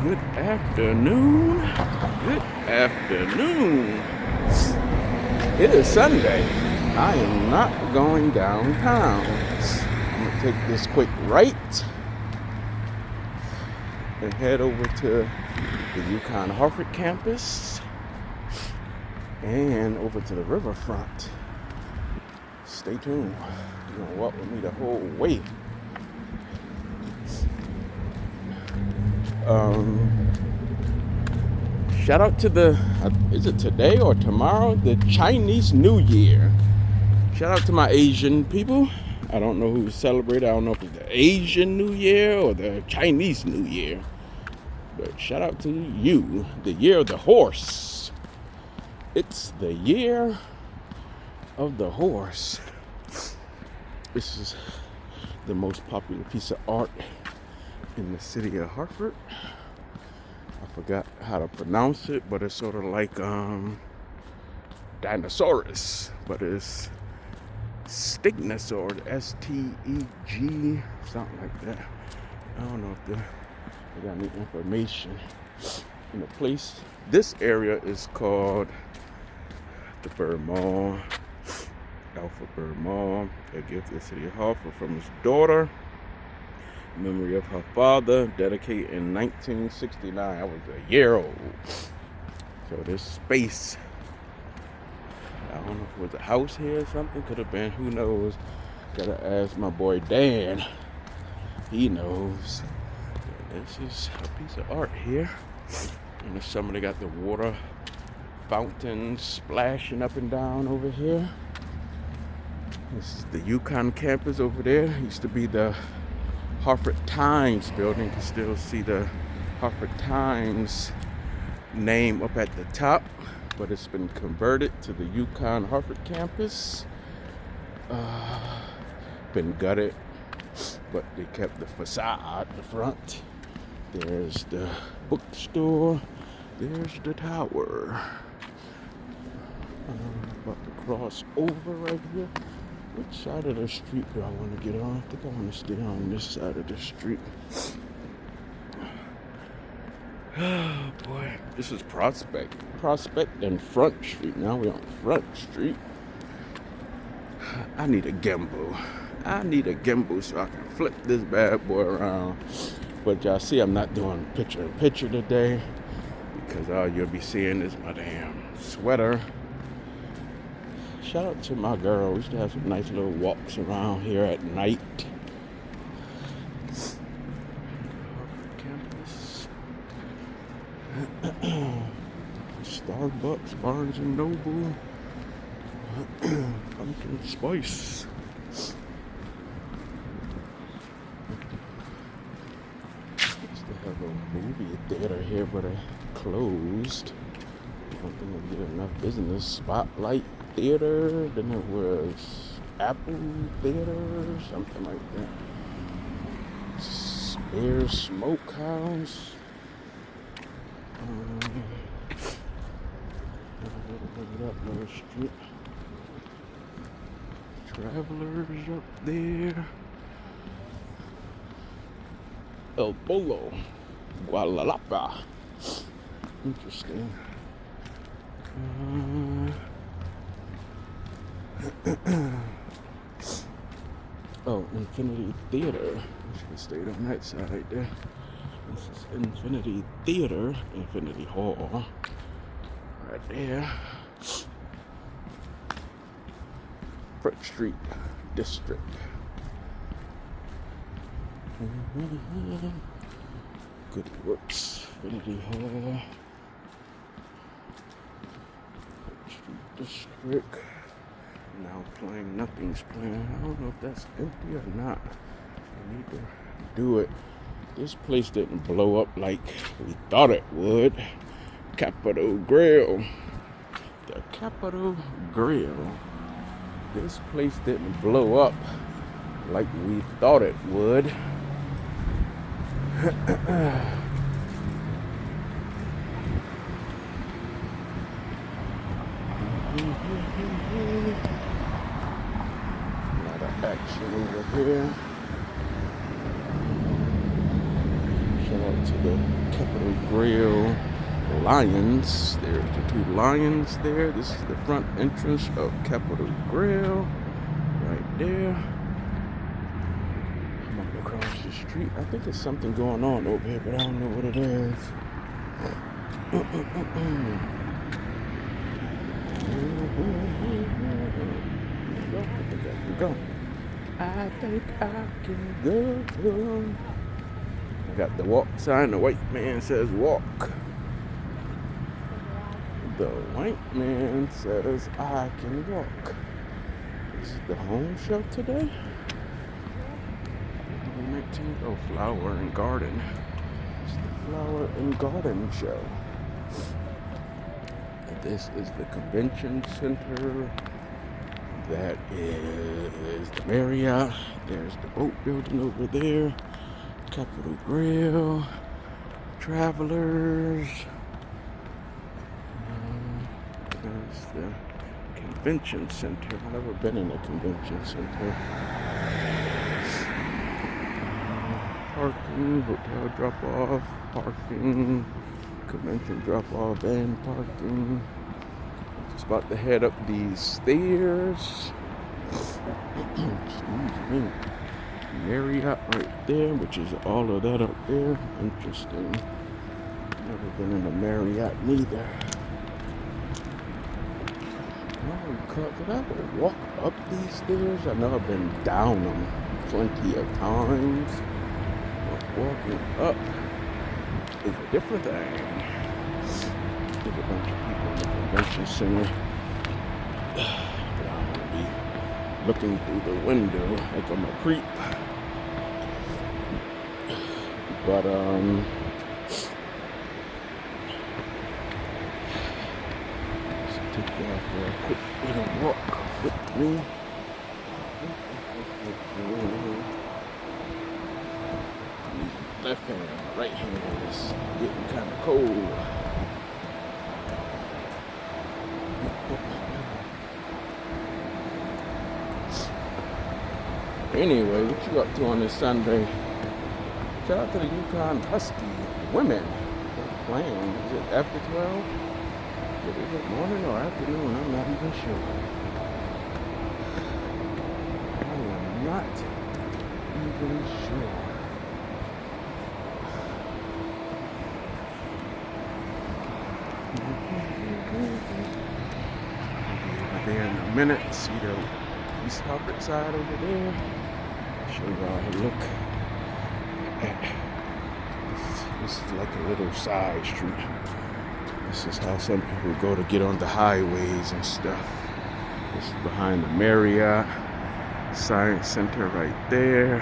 Good afternoon. Good afternoon. It is Sunday. I am not going downtown. I'm going to take this quick right and head over to the UConn Hartford campus and over to the Riverfront. Stay tuned. You're going to walk with me the whole way. Shout out to is it today or tomorrow? The Chinese New Year. Shout out to my Asian people. I don't know who celebrated. I don't know if it's the Asian New Year or the Chinese New Year. But shout out to you. The year of the horse. It's the year of the horse. This is the most popular piece of art in the city of Hartford. I forgot how to pronounce it, but it's sort of like dinosaurus, but it's Stegnosaurus, S-T-E-G, something like that. I don't know if they got any information in the place. This area is called the Bird Mall, Alpha Bird Mall. A gift to the city of Hartford from his daughter. Memory of her father, dedicated in 1969. I was a year old. So this space, I don't know if it was a house here or something. Could have been, who knows. Gotta ask my boy Dan. He knows. This is a piece of art here. In the summer they got the water fountains splashing up and down over here. This is the UConn campus over there. It used to be the Hartford Times building. You can still see the Hartford Times name up at the top, but it's been converted to the UConn Hartford campus. Been gutted, but they kept the facade, the front. There's the bookstore. There's the tower. I'm about to cross over right here. Which side of the street do I want to get on? I think I want to stay on this side of the street. Oh boy, this is Prospect and Front Street. Now we're on Front Street. I need a gimbal. So I can flip this bad boy around. But y'all see, I'm not doing picture-in-picture today because all you'll be seeing is my damn sweater. Shout out to my girl. We used to have some nice little walks around here at night. Campus. Starbucks, Barnes and Noble, Pumpkin Spice. Used to have a movie theater here, but it closed. I don't think we get enough business. Spotlight Theater, then it was Apple Theater, something like that. Spear Smokehouse. Another street. Travelers up there. El Polo, Guadalajara. Interesting. Oh, Infinity Theater. I should have stayed on that side right there. This is Infinity Theater, Infinity Hall. Right there. Front Street District. Good Works, Infinity Hall. Front Street District. Now playing, nothing's playing. I don't know if that's empty or not. I need to do it. This place didn't blow up like we thought it would. Capitol Grill. The Capitol Grill. This place didn't blow up like we thought it would. Lot of action over here. Shout out to the Capitol Grill lions. There's the two lions there. This is the front entrance of Capitol Grill right there. I'm gonna cross the street. I think there's something going on over here, but I don't know what it is. I think I can go. I got the walk sign. The white man says walk. The white man says I can walk. This is the home show today. 19th. Oh, flower and garden. It's the flower and garden show. This is the convention center. That is the Marriott. There's the boat building over there. Capitol Grill. Travelers. There's the convention center. I've never been in a convention center. Parking, hotel drop off, parking, convention drop off and parking. Just about to head up these stairs. Excuse me. Marriott right there, which is all of that up there. Interesting. Never been in a Marriott neither. Could I ever walk up these stairs? I know I've been down them plenty of times. But walking up is a different thing. There's a bunch of people in the convention center. But I'm gonna be looking through the window like I'm a creep. But take y'all for a quick little walk with me. Left hand, right hand is getting kind of cold. Anyway, what you up to on this Sunday? Shout out to the Yukon Husky women. They're playing. Is it after 12? Is it morning or afternoon? I'm not even sure. I am not even sure. I'll be over there in a minute. See the East Hartford side over there. I'll show y'all a look at this is like a little side street. This is how some people go to get on the highways and stuff. This is behind the Marriott Science Center right there.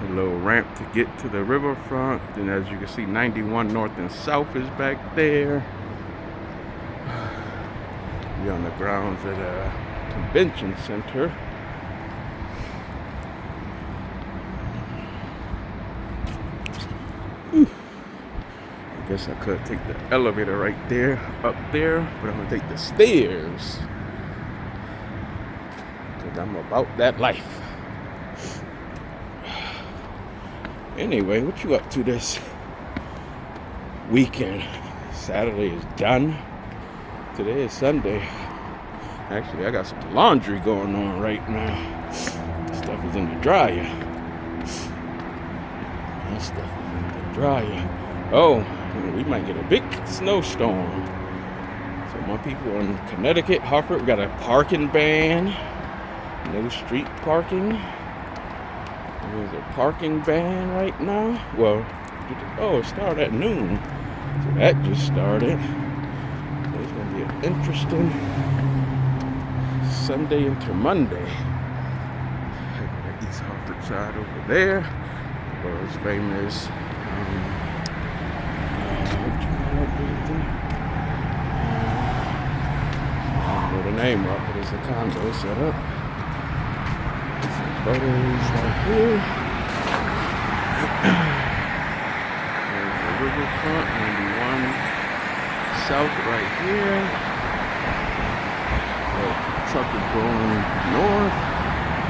A little ramp to get to the riverfront. And as you can see, 91 North and South is back there. We're on the grounds at a convention center. I guess I could take the elevator right there, up there, but I'm gonna take the stairs. Cause I'm about that life. Anyway, what you up to this weekend? Saturday is done. Today is Sunday. Actually, I got some laundry going on right now. Stuff is in the dryer. That stuff is in the dryer. Oh, we might get a big snowstorm. So my people in Connecticut, Hartford, we got a parking ban. No street parking. There's a parking ban right now. Well, it started at noon. So that just started. It's going to be an interesting Sunday into Monday. The East Hartford side over there. World's famous. I don't know the name of it, but it's a condo set up. Some photos right here. There's the Riverfront, 91 South right here. The truck is going north.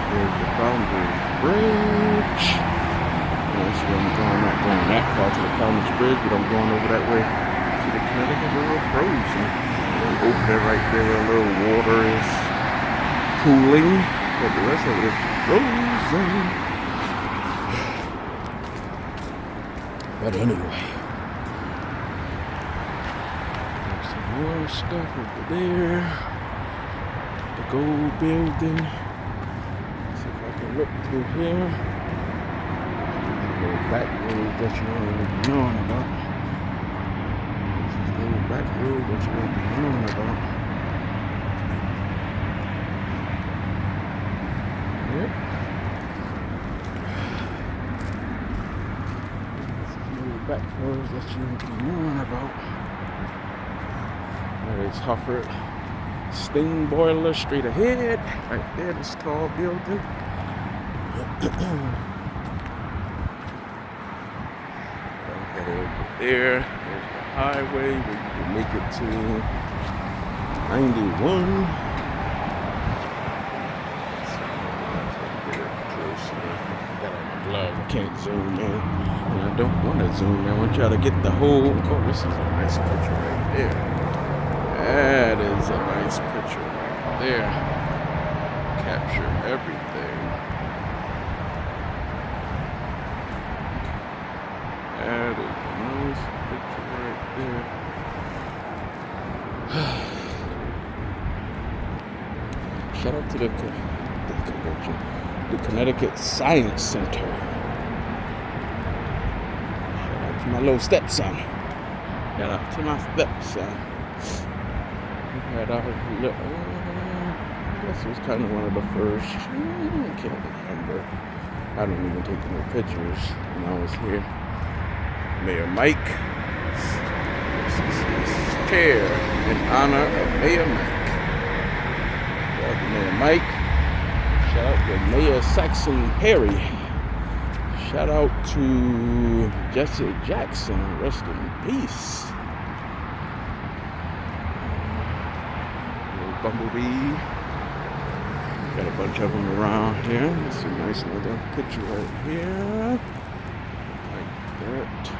There's the Boundary Bridge. That's where I'm going right going that far to the Commerce Bridge, but I'm going over that way. See, the Connecticut River frozen. Over there, right there, a little water is cooling, but the rest of it is frozen. But anyway, there's some more stuff over there. The gold building. Let's see if I can look through here. Little back road that you don't really be knowing about. This is a little back road that you don't be knowing about. Yep. This is little back roads that you don't be knowing about. That is Hartford steam boiler straight ahead. Right there, this tall building. There's the highway where you can make it to 91. Got a glove, I can't zoom in. And I don't want to zoom in. I want y'all to get the whole. Oh, this is a nice picture right there. That is a nice picture right there. Capture everything. That is a nice picture right there. Shout out to the Connecticut Science Center. Shout out to my little stepson. Shout out to my stepson. We had our little, I guess it was kind of one of the first. I can't remember. I don't even take no pictures when I was here. Mayor Mike. This is his chair in honor of Mayor Mike. Shout out to Mayor Mike. Shout out to Mayor Saxon Perry. Shout out to Jesse Jackson. Rest in peace. Little bumblebee. Got a bunch of them around here. That's a nice little picture right here. Like that.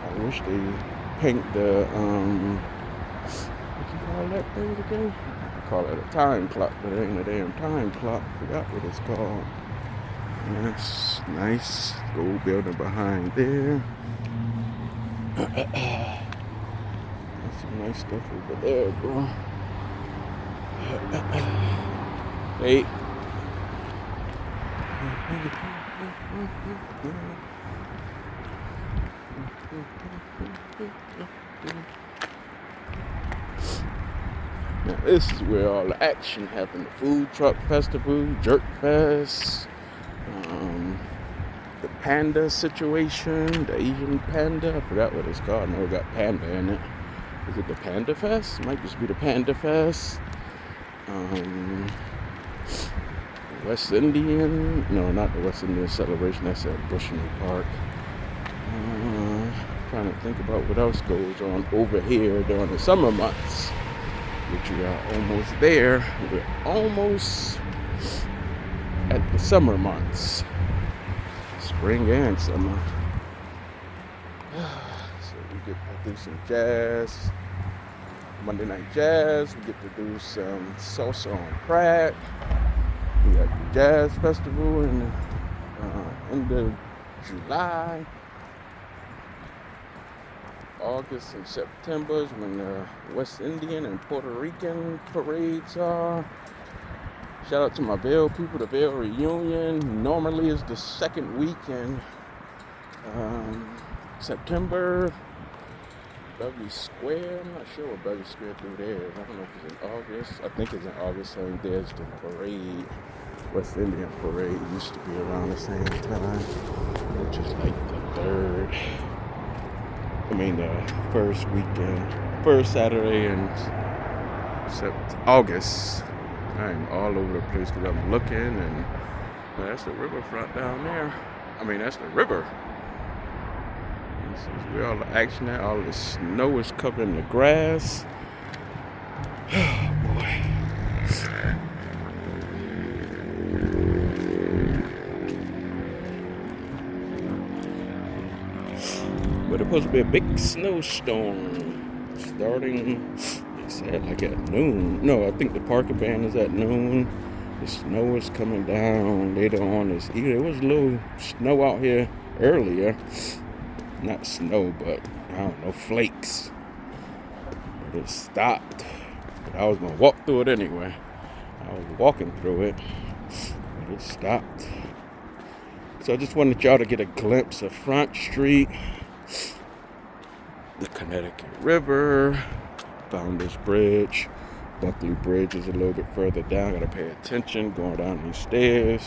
I wish they paint the what you call that thing again? I call it a time clock, but it ain't a damn time clock. Forgot what it's called. That's nice. Gold building behind there. That's some nice stuff over there, bro. Hey. Now this is where all the action happened. The food truck festival, Jerk Fest, the panda situation, the Asian panda. I forgot what it's called. I know it got panda in it. Is it the Panda Fest? It might just be the Panda Fest. West Indian, no, not the West Indian celebration. That's at Bushnell Park. Trying to think about what else goes on over here during the summer months, which we are almost there. We're almost at the summer months, spring and summer. So we get to do some jazz, Monday night jazz. We get to do some salsa on crack. We got the jazz festival in the end of July. August and September is when the West Indian and Puerto Rican parades are. Shout out to my Vail people. The Vail reunion normally is the second week in September. Beverly Square. I'm not sure what Beverly Square through there is. I don't know if it's in August. I think it's in August. So there's the parade. West Indian parade used to be around the same time, which is like the first weekend, first Saturday in August. I'm all over the place because I'm looking, and that's the riverfront down there. That's the river. This is where all the action at. All the snow is covering the grass. supposed to be a big snowstorm starting, they said, like at noon. No, I think the parking ban is at noon. The snow is coming down later on this evening. There was a little snow out here earlier. Not snow, but I don't know, flakes. But it stopped. But I was going to walk through it anyway. I was walking through it, but it stopped. So I just wanted y'all to get a glimpse of Front Street, the Connecticut River, Founders Bridge. Buckley Bridge is a little bit further down. Gotta pay attention going down these stairs.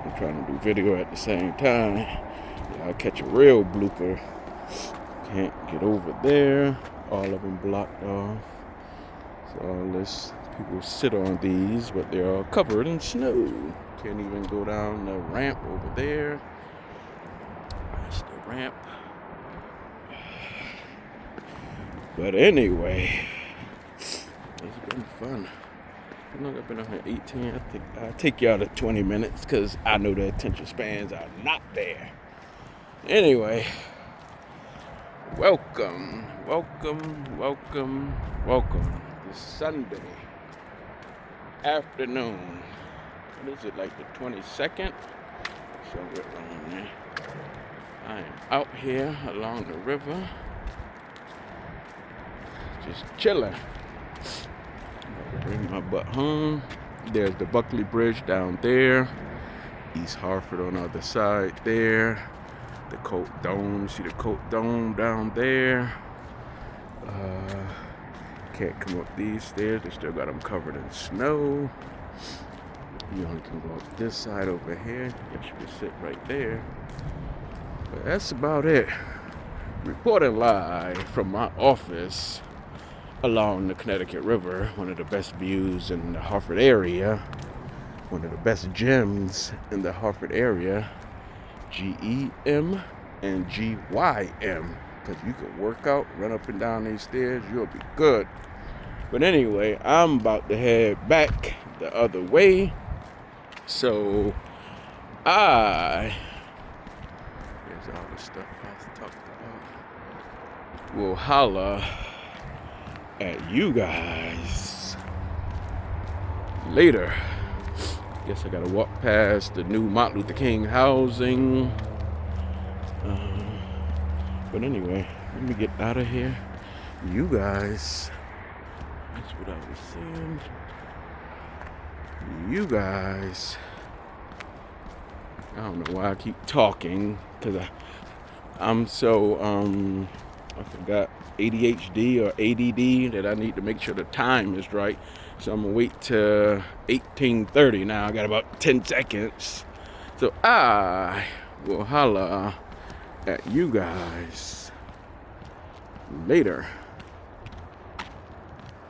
I'm trying to do video at the same time. Yeah, I'll catch a real blooper. Can't get over there. All of them blocked off. So all this, people sit on these, but they're all covered in snow. Can't even go down the ramp over there. That's the ramp. But anyway, it's been fun. I know I've been on here 18. I think I'll take y'all to 20 minutes because I know the attention spans are not there. Anyway, welcome. This Sunday afternoon. What is it, like the 22nd? Somewhere around there. I am out here along the river. Just chilling. Bring my butt home. There's the Buckley Bridge down there. East Hartford on the other side there. The Coat Dome. See the Coat Dome down there. Can't come up these stairs. They still got them covered in snow. You only can go up this side over here. Guess you can sit right there. But that's about it. Reporting live from my office along the Connecticut River, one of the best views in the Hartford area, one of the best gyms in the Hartford area, GEM and GYM, because you can work out, run up and down these stairs, you'll be good. But anyway, I'm about to head back the other way, so here's all the stuff I talked about. We'll holla at you guys later. Guess I gotta walk past the new Martin Luther King housing. But anyway, let me get out of here. You guys, that's what I was saying. You guys, I don't know why I keep talking, because I'm so I forgot ADHD or ADD that I need to make sure the time is right. So I'm gonna wait till 18:30 now. I got about 10 seconds. So I will holla at you guys later.